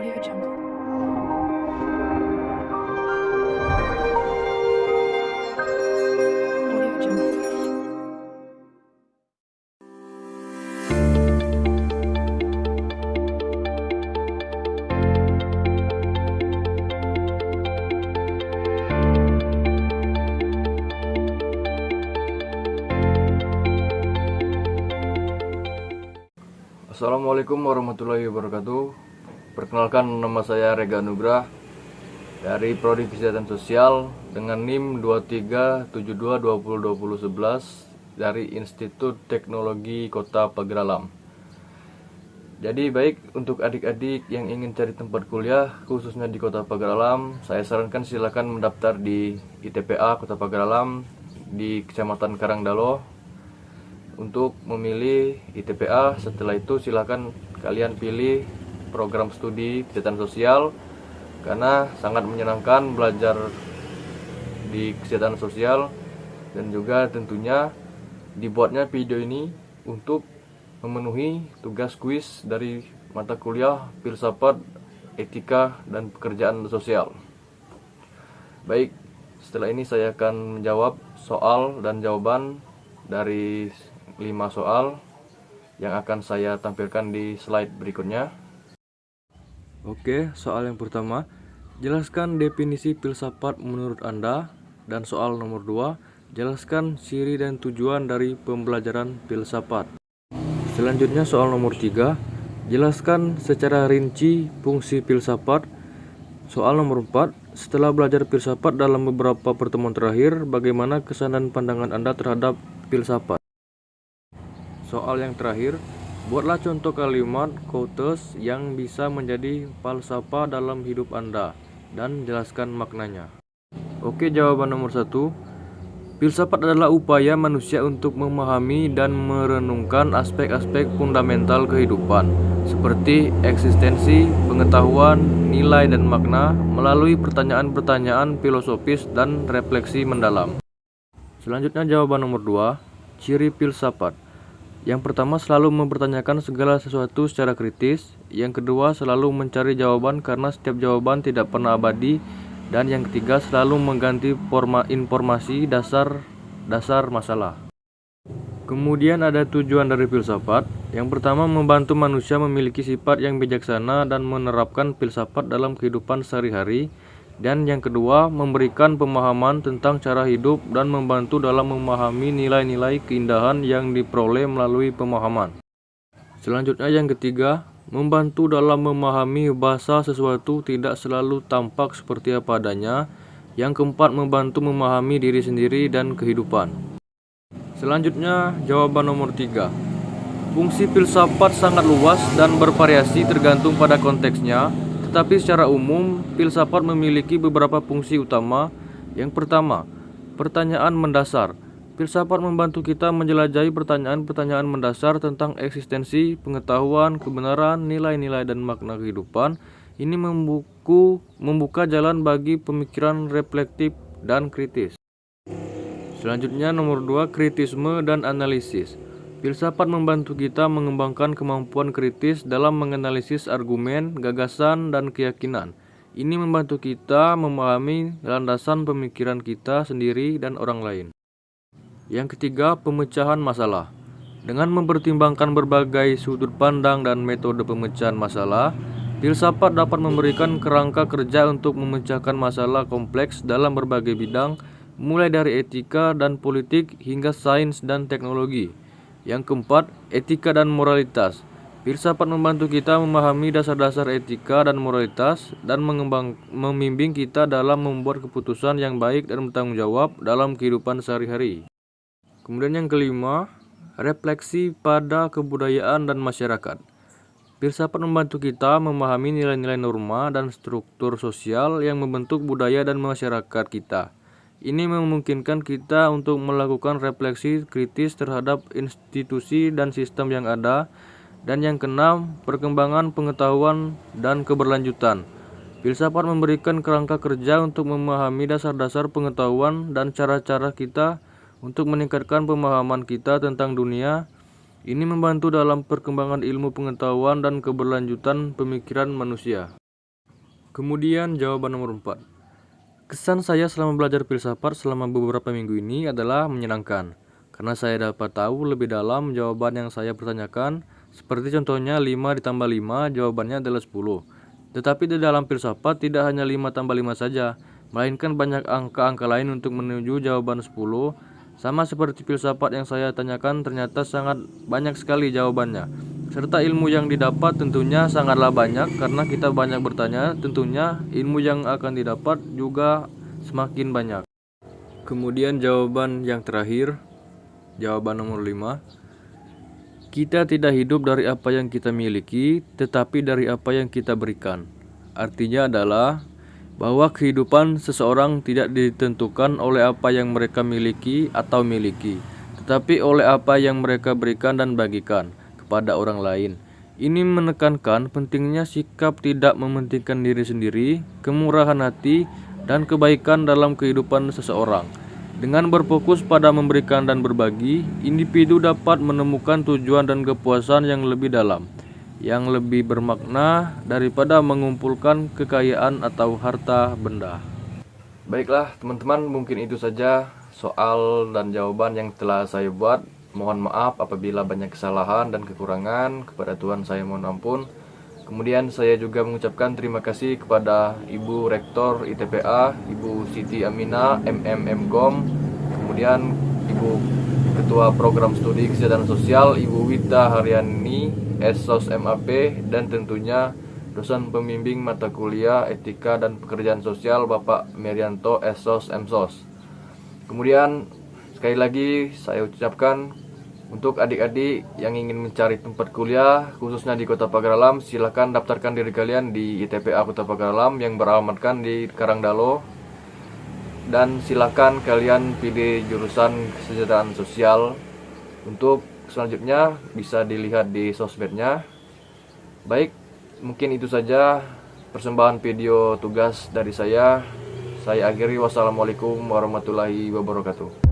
Audio Jungle. Audio Jungle. Assalamualaikum warahmatullahi wabarakatuh. Perkenalkan, nama saya Rega Nugrah dari Prodi Kesehatan Sosial dengan NIM 2372202011 dari Institut Teknologi Kota Pageralam. Jadi baik, untuk adik-adik yang ingin cari tempat kuliah khususnya di Kota Pageralam, saya sarankan silakan mendaftar di ITPA Kota Pageralam di Kecamatan Karangdalo untuk memilih ITPA. Setelah itu silakan kalian pilih program studi kesehatan sosial karena sangat menyenangkan belajar di kesehatan sosial, dan juga tentunya dibuatnya video ini untuk memenuhi tugas kuis dari mata kuliah filsafat, etika, dan pekerjaan sosial. Baik, setelah ini saya akan menjawab soal dan jawaban dari 5 soal yang akan saya tampilkan di slide berikutnya. Oke, soal yang pertama, jelaskan definisi filsafat menurut Anda. Dan soal nomor 2, jelaskan ciri dan tujuan dari pembelajaran filsafat. Selanjutnya soal nomor 3, jelaskan secara rinci fungsi filsafat. Soal nomor 4, setelah belajar filsafat dalam beberapa pertemuan terakhir, bagaimana kesan dan pandangan Anda terhadap filsafat? Soal yang terakhir, buatlah contoh kalimat quotes yang bisa menjadi falsafah dalam hidup Anda dan jelaskan maknanya. Oke, jawaban nomor 1. Filsafat adalah upaya manusia untuk memahami dan merenungkan aspek-aspek fundamental kehidupan seperti eksistensi, pengetahuan, nilai, dan makna melalui pertanyaan-pertanyaan filosofis dan refleksi mendalam. Selanjutnya jawaban nomor 2, ciri filsafat. Yang pertama, selalu mempertanyakan segala sesuatu secara kritis. Yang kedua, selalu mencari jawaban karena setiap jawaban tidak pernah abadi. Dan yang ketiga, selalu mengganti informasi dasar masalah. Kemudian ada tujuan dari filsafat. Yang pertama, membantu manusia memiliki sifat yang bijaksana dan menerapkan filsafat dalam kehidupan sehari-hari. Dan yang kedua, memberikan pemahaman tentang cara hidup dan membantu dalam memahami nilai-nilai keindahan yang diperoleh melalui pemahaman. Selanjutnya yang ketiga, membantu dalam memahami bahasa sesuatu tidak selalu tampak seperti apa adanya. Yang keempat, membantu memahami diri sendiri dan kehidupan. Selanjutnya jawaban nomor 3. Fungsi filsafat sangat luas dan bervariasi tergantung pada konteksnya. Tetapi secara umum, filsafat memiliki beberapa fungsi utama. Yang pertama, pertanyaan mendasar. Filsafat membantu kita menjelajahi pertanyaan-pertanyaan mendasar tentang eksistensi, pengetahuan, kebenaran, nilai-nilai, dan makna kehidupan. Ini membuka jalan bagi pemikiran reflektif dan kritis. Selanjutnya nomor 2, kritisme dan analisis. Filsafat membantu kita mengembangkan kemampuan kritis dalam menganalisis argumen, gagasan, dan keyakinan. Ini membantu kita memahami landasan pemikiran kita sendiri dan orang lain. Yang ketiga, pemecahan masalah. Dengan mempertimbangkan berbagai sudut pandang dan metode pemecahan masalah, filsafat dapat memberikan kerangka kerja untuk memecahkan masalah kompleks dalam berbagai bidang, mulai dari etika dan politik hingga sains dan teknologi. Yang keempat, etika dan moralitas. Filsafat membantu kita memahami dasar-dasar etika dan moralitas dan membimbing kita dalam membuat keputusan yang baik dan bertanggung jawab dalam kehidupan sehari-hari. Kemudian yang kelima, refleksi pada kebudayaan dan masyarakat. Filsafat membantu kita memahami nilai-nilai norma dan struktur sosial yang membentuk budaya dan masyarakat kita. Ini memungkinkan kita untuk melakukan refleksi kritis terhadap institusi dan sistem yang ada. Dan yang keenam, perkembangan pengetahuan dan keberlanjutan. Filsafat memberikan kerangka kerja untuk memahami dasar-dasar pengetahuan dan cara-cara kita untuk meningkatkan pemahaman kita tentang dunia. Ini membantu dalam perkembangan ilmu pengetahuan dan keberlanjutan pemikiran manusia. Kemudian jawaban nomor 4. Kesan saya selama belajar filsafat selama beberapa minggu ini adalah menyenangkan, karena saya dapat tahu lebih dalam jawaban yang saya pertanyakan, seperti contohnya 5 ditambah 5 jawabannya adalah 10. Tetapi di dalam filsafat tidak hanya 5 tambah 5 saja, melainkan banyak angka-angka lain untuk menuju jawaban 10. Sama seperti filsafat yang saya tanyakan, ternyata sangat banyak sekali jawabannya. Serta ilmu yang didapat tentunya sangatlah banyak, karena kita banyak bertanya, tentunya ilmu yang akan didapat juga semakin banyak. Kemudian jawaban yang terakhir, jawaban nomor 5. Kita tidak hidup dari apa yang kita miliki, tetapi dari apa yang kita berikan. Artinya adalah bahwa kehidupan seseorang tidak ditentukan oleh apa yang mereka miliki atau miliki, tetapi oleh apa yang mereka berikan dan bagikan kepada orang lain. Ini menekankan pentingnya sikap tidak mementingkan diri sendiri, kemurahan hati, dan kebaikan dalam kehidupan seseorang. Dengan berfokus pada memberikan dan berbagi, individu dapat menemukan tujuan dan kepuasan yang lebih dalam, yang lebih bermakna daripada mengumpulkan kekayaan atau harta benda. Baiklah teman-teman, mungkin itu saja soal dan jawaban yang telah saya buat. Mohon maaf apabila banyak kesalahan dan kekurangan, kepada Tuhan saya mohon ampun. Kemudian saya juga mengucapkan terima kasih kepada Ibu Rektor ITPA, Ibu Siti Amina, MMM.Com, kemudian Ibu Ketua Program Studi Kesejahteraan Sosial, Ibu Wita Haryani, SOS MAP, dan tentunya dosen pembimbing mata kuliah Etika dan Pekerjaan Sosial Bapak Merianto, SOS MSOS. Kemudian sekali lagi saya ucapkan untuk adik-adik yang ingin mencari tempat kuliah khususnya di Kota Pagar Alam, silakan daftarkan diri kalian di ITPA Kota Pagar Alam yang beralamatkan di Karangdalo, dan silakan kalian pilih jurusan Kesejahteraan Sosial. Untuk selanjutnya bisa dilihat di sosmednya. Baik, mungkin itu saja persembahan video tugas dari saya. Saya akhiri, wassalamualaikum warahmatullahi wabarakatuh.